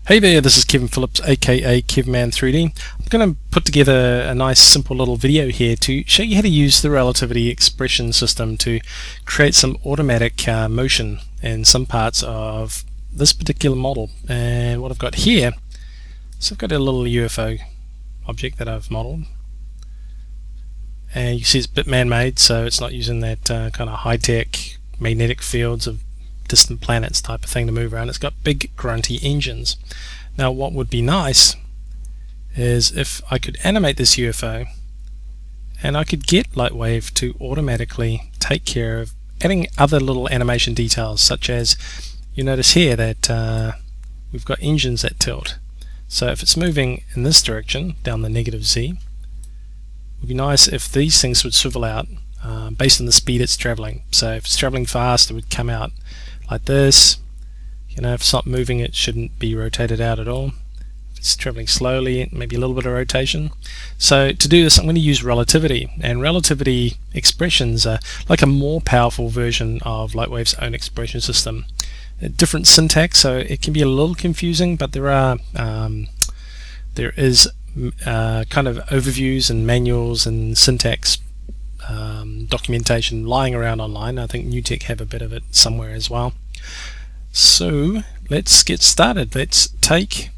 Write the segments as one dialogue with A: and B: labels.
A: Hey there, this is Kevin Phillips aka KevMan3D. I'm going to put together a nice simple little video here to show you how to use the relativity expression system to create some automatic motion in some parts of this particular model. And what I've got here, so I've got a little UFO object that I've modeled, and you see it's a bit man-made, so it's not using that kind of high-tech magnetic fields of distant planets type of thing to move around. It's got big grunty engines. Now what would be nice is if I could animate this UFO and I could get LightWave to automatically take care of adding other little animation details, such as you notice here that we've got engines that tilt. So if it's moving in this direction down the negative Z, it would be nice if these things would swivel out based on the speed it's traveling. So if it's traveling fast, it would come out like this. You know, if it's not moving, it shouldn't be rotated out at all. If it's traveling slowly, maybe a little bit of rotation. So to do this, I'm going to use relativity, and relativity expressions are like a more powerful version of LightWave's own expression system. A different syntax, so it can be a little confusing, but there is kind of overviews and manuals and syntax documentation lying around online. I think NewTek have a bit of it somewhere as well. So let's get started. Let's take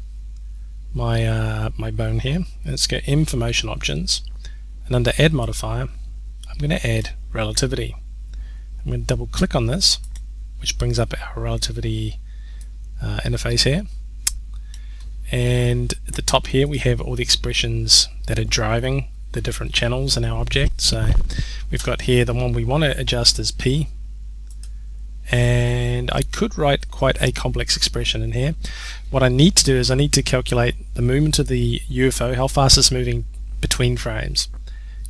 A: my my bone here. Let's go M for motion options, and under add modifier I'm going to add relativity. I'm going to double click on this, which brings up our relativity interface here, and at the top here we have all the expressions that are driving the different channels in our object. So we've got here the one we want to adjust is P, and I could write quite a complex expression in here. What I need to do is I need to calculate the movement of the UFO, how fast it's moving between frames,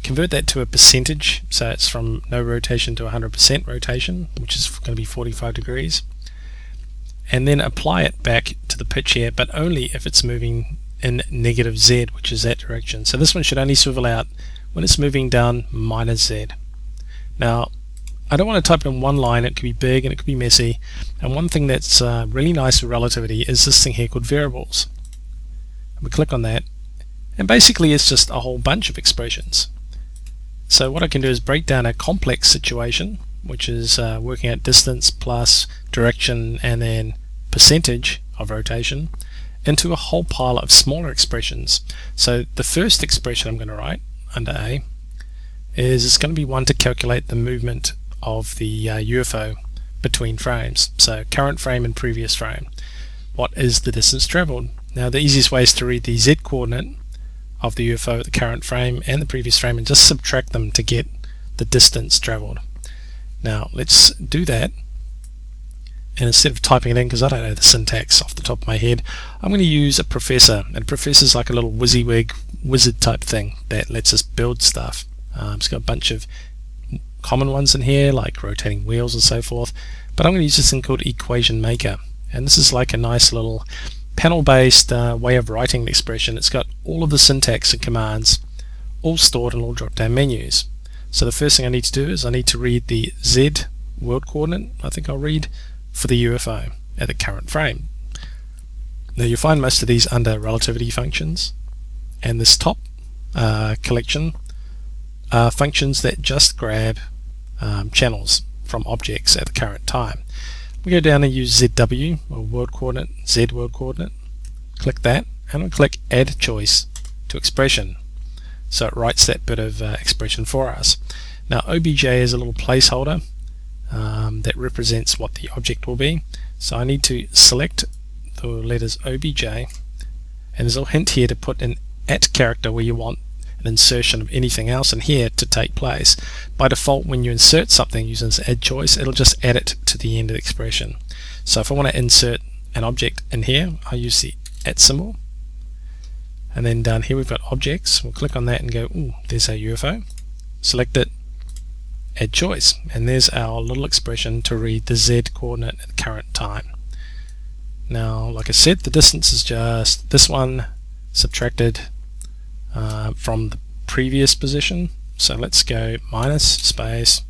A: convert that to a percentage, so it's from no rotation to 100% rotation, which is going to be 45 degrees, and then apply it back to the pitch here, but only if it's moving in negative Z, which is that direction. So this one should only swivel out when it's moving down minus Z. Now I don't want to type it in one line. It could be big and it could be messy, and one thing that's really nice with relativity is this thing here called variables. And we click on that, and basically it's just a whole bunch of expressions. So what I can do is break down a complex situation, which is working out distance plus direction and then percentage of rotation, into a whole pile of smaller expressions. So the first expression I'm going to write under A is it's going to be one to calculate the movement of the UFO between frames. So current frame and previous frame. What is the distance traveled? Now the easiest way is to read the Z coordinate of the UFO at the current frame and the previous frame and just subtract them to get the distance traveled. Now let's do that. And instead of typing it in, because I don't know the syntax off the top of my head, I'm going to use a professor. And a professor is like a little WYSIWYG wizard type thing that lets us build stuff. It's got a bunch of common ones in here, like rotating wheels and so forth. But I'm going to use this thing called Equation Maker. And this is like a nice little panel-based way of writing the expression. It's got all of the syntax and commands all stored in little drop-down menus. So the first thing I need to do is I need to read the Z world coordinate. I think I'll read for the UFO at the current frame. Now you'll find most of these under relativity functions, and this top collection are functions that just grab channels from objects at the current time. We go down and use ZW, or world coordinate, Z world coordinate, click that, and we'll click add choice to expression, so it writes that bit of expression for us. Now OBJ is a little placeholder that represents what the object will be, so I need to select the letters OBJ, and there's a little hint here to put an at character where you want an insertion of anything else in here to take place. By default, when you insert something using this add choice, it'll just add it to the end of the expression. So if I want to insert an object in here, I use the at symbol, and then down here we've got objects. We'll click on that and go, ooh, there's our UFO, select it, add choice, and there's our little expression to read the Z coordinate at the current time. Now like I said, the distance is just this one subtracted from the previous position. So let's go minus space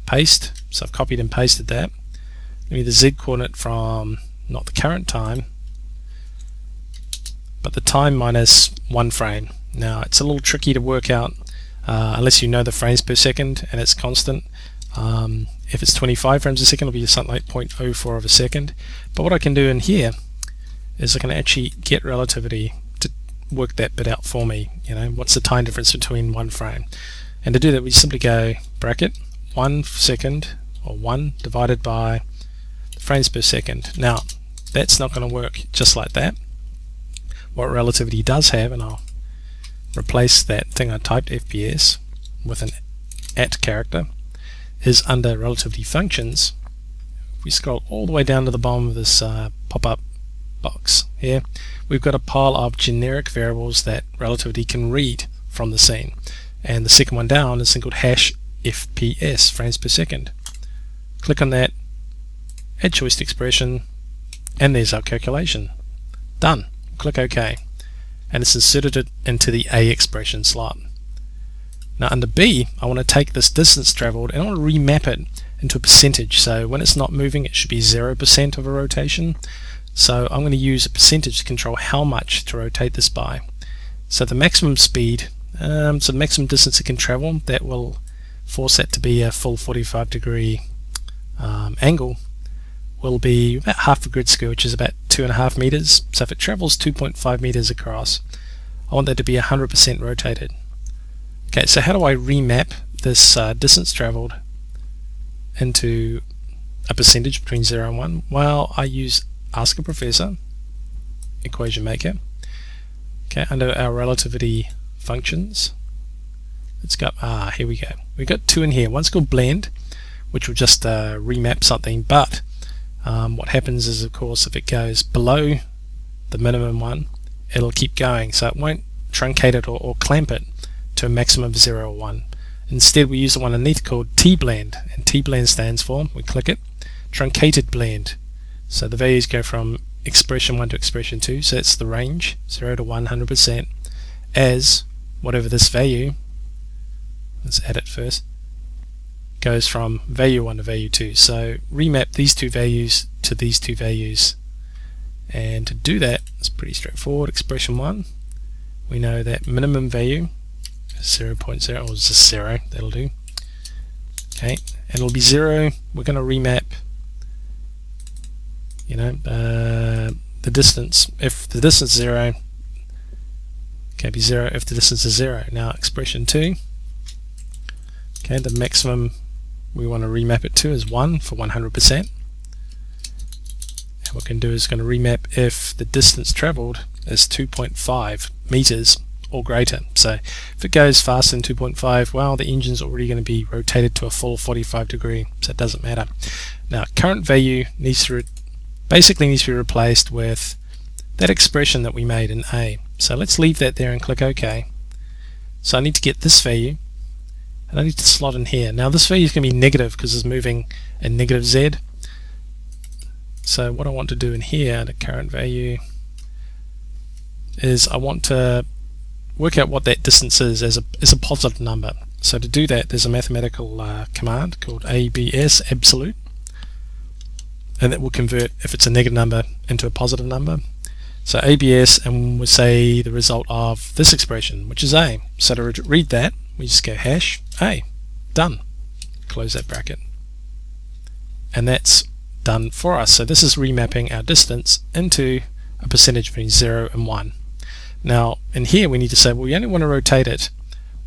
A: paste. So I've copied and pasted that. Give me the Z coordinate from not the current time but the time minus 1 frame. Now it's a little tricky to work out unless you know the frames per second and it's constant. If it's 25 frames a second, it'll be something like 0.04 of a second. But what I can do in here is I can actually get relativity to work that bit out for me. You know, what's the time difference between one frame? And to do that, we simply go bracket 1 second, or 1 divided by the frames per second. Now that's not going to work just like that. What relativity does have, and I'll replace that thing I typed FPS with an @ character, is under relativity functions. If we scroll all the way down to the bottom of this pop-up box here, we've got a pile of generic variables that relativity can read from the scene, and the second one down is called hash FPS, frames per second. Click on that, add choice to expression, and there's our calculation. Done. Click OK, and it's inserted it into the A expression slot. Now under B, I want to take this distance traveled and I want to remap it into a percentage. So when it's not moving, it should be 0% of a rotation. So I'm going to use a percentage to control how much to rotate this by. So the maximum speed, so the maximum distance it can travel, that will force that to be a full 45-degree angle, will be about half a grid square, which is about 2.5 meters. So if it travels 2.5 meters across, I want that to be 100% rotated. Okay, so how do I remap this distance traveled into a percentage between 0 and 1? Well, I use Ask a Professor, equation maker. Okay, under our relativity functions, let's go, here we go. We've got 2 in here. One's called blend, which will just remap something, but what happens is, of course, if it goes below the minimum one, it'll keep going, so it won't truncate it or clamp it to a maximum of 0 or 1. Instead, we use the one underneath called T-blend, and T-blend stands for, we click it, truncated blend. So the values go from expression 1 to expression 2, so it's the range, 0 to 100%, as whatever this value, let's add it first, goes from value 1 to value 2. So remap these two values to these two values, and to do that, it's pretty straightforward. Expression 1, we know that minimum value is 0.0, or just 0, that'll do. Okay, and it'll be 0. We're going to remap, you know, the distance. If the distance is 0, okay, be 0 if the distance is 0. Now expression 2, okay, the maximum we want to remap it to is 1 for 100%. And what we can do is going to remap if the distance traveled is 2.5 meters or greater. So if it goes faster than 2.5, well, the engine's already going to be rotated to a full 45 degree, so it doesn't matter. Now current value needs to basically needs to be replaced with that expression that we made in A. So let's leave that there and click OK. So I need to get this value, and I need to slot in here. Now this value is going to be negative because it's moving in negative Z. So what I want to do in here, the current value, is I want to work out what that distance is as a positive number. So to do that, there's a mathematical command called ABS, absolute, and that will convert, if it's a negative number, into a positive number. So ABS, and we'll say the result of this expression, which is A. So to read that, we just go hash A. Done. Close that bracket. And that's done for us. So this is remapping our distance into a percentage between 0 and 1. Now in here we need to say, well, we only want to rotate it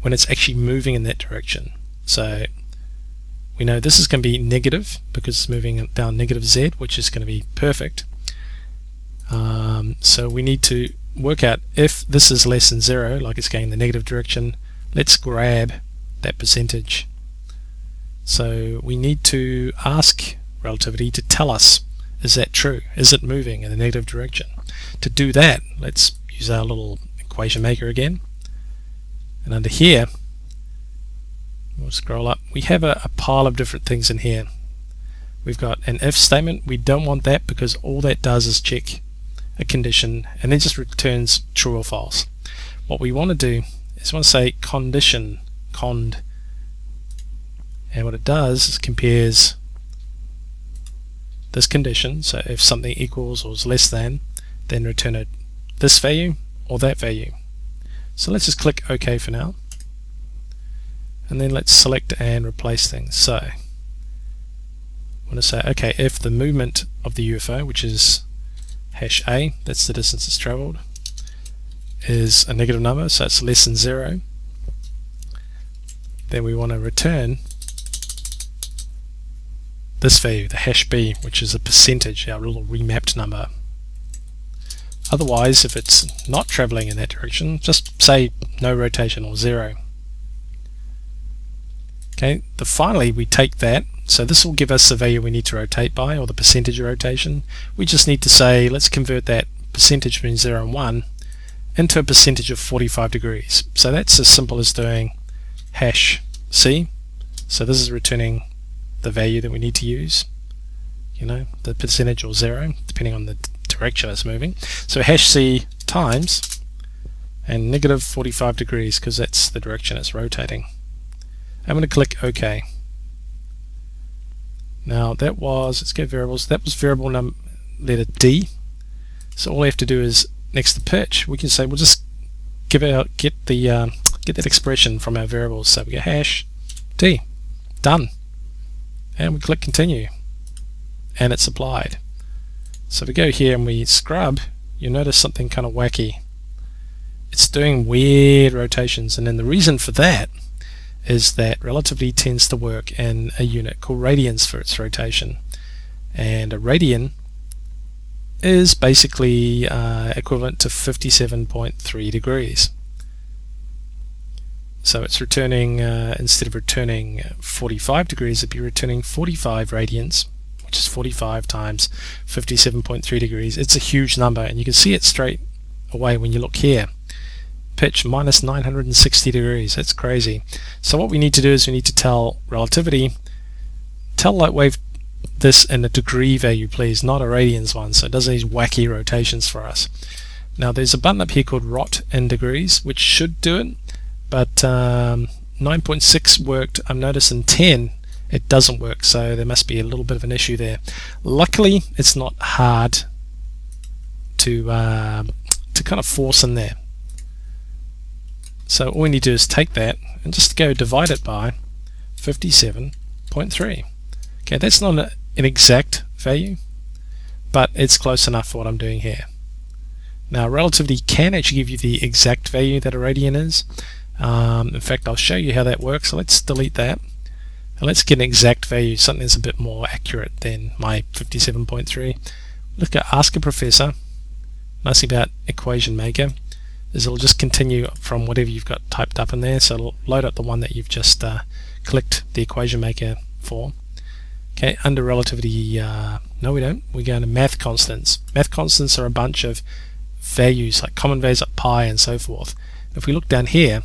A: when it's actually moving in that direction. So we know this is going to be negative because it's moving down negative Z, which is going to be perfect. So we need to work out if this is less than 0, like it's going in the negative direction, let's grab that percentage. So we need to ask relativity to tell us, is that true? Is it moving in the negative direction? To do that, let's use our little equation maker again. And under here, we'll scroll up, we have a pile of different things in here. We've got an if statement. We don't want that because all that does is check a condition and then just returns true or false. What we want to do is we want to say condition, cond, and what it does is compares this condition. So if something equals or is less than, then return this value. or that value. So let's just click OK for now, and then let's select and replace things. So I want to say, okay, if the movement of the UFO, which is hash A, that's the distance it's traveled, is a negative number, so it's less than 0, then we want to return this value, the hash B, which is a percentage, our little remapped number. Otherwise, if it's not traveling in that direction, just say no rotation or 0. Okay, finally we take that, so this will give us the value we need to rotate by, or the percentage of rotation. We just need to say, let's convert that percentage between 0 and 1 into a percentage of 45 degrees. So that's as simple as doing hash C. So this is returning the value that we need to use, the percentage or 0, depending on the direction it's moving. So hash C times and negative 45 degrees, because that's the direction it's rotating. I'm going to click OK. Now that was, let's go variables, that was variable letter D. So all we have to do is, next to pitch, we can say we'll just get that expression from our variables. So we go hash D, done, and we click continue, and it's applied. So if we go here and we scrub, you'll notice something kind of wacky. It's doing weird rotations, and then the reason for that is that relativity tends to work in a unit called radians for its rotation, and a radian is basically equivalent to 57.3 degrees. So it's returning, instead of returning 45 degrees, it'd be returning 45 radians, which is 45 times 57.3 degrees. It's a huge number, and you can see it straight away when you look here. Pitch minus 960 degrees. That's crazy. So what we need to do is we need to tell relativity, tell LightWave this in a degree value, please, not a radians one, so it does these wacky rotations for us. Now there's a button up here called rot in degrees, which should do it, but 9.6 worked. I've noticed in 10 it doesn't work, so there must be a little bit of an issue there. Luckily it's not hard to kind of force in there. So all we need to do is take that and just go divide it by 57.3. Okay, that's not an exact value, but it's close enough for what I'm doing here. Now relativity can actually give you the exact value that a radian is. In fact, I'll show you how that works. So let's delete that, and let's get an exact value, something that's a bit more accurate than my 57.3. Look at Ask a Professor. Nice thing about Equation Maker is it'll just continue from whatever you've got typed up in there, so it'll load up the one that you've just clicked the Equation Maker for. Okay, under relativity, no we don't, we go into math constants. Math constants are a bunch of values, like common values like pi and so forth. If we look down here,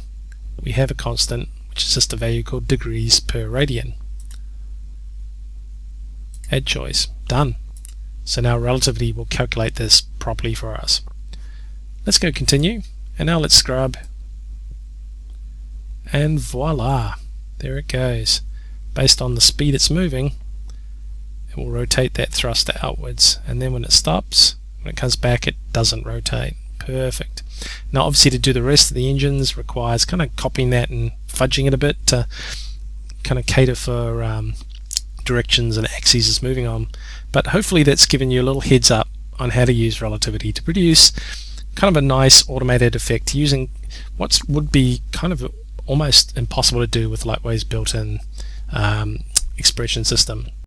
A: we have a constant which is just a value called degrees per radian. Add choice, done. So now relativity will calculate this properly for us. Let's go continue, and now let's scrub, and voila, there it goes. Based on the speed it's moving, it will rotate that thruster outwards, and then when it stops, when it comes back, it doesn't rotate. Perfect. Now obviously to do the rest of the engines requires kind of copying that and fudging it a bit to kind of cater for directions and axes it's moving on. But hopefully that's given you a little heads up on how to use relativity to produce kind of a nice automated effect using what would be kind of almost impossible to do with LightWave's built-in expression system.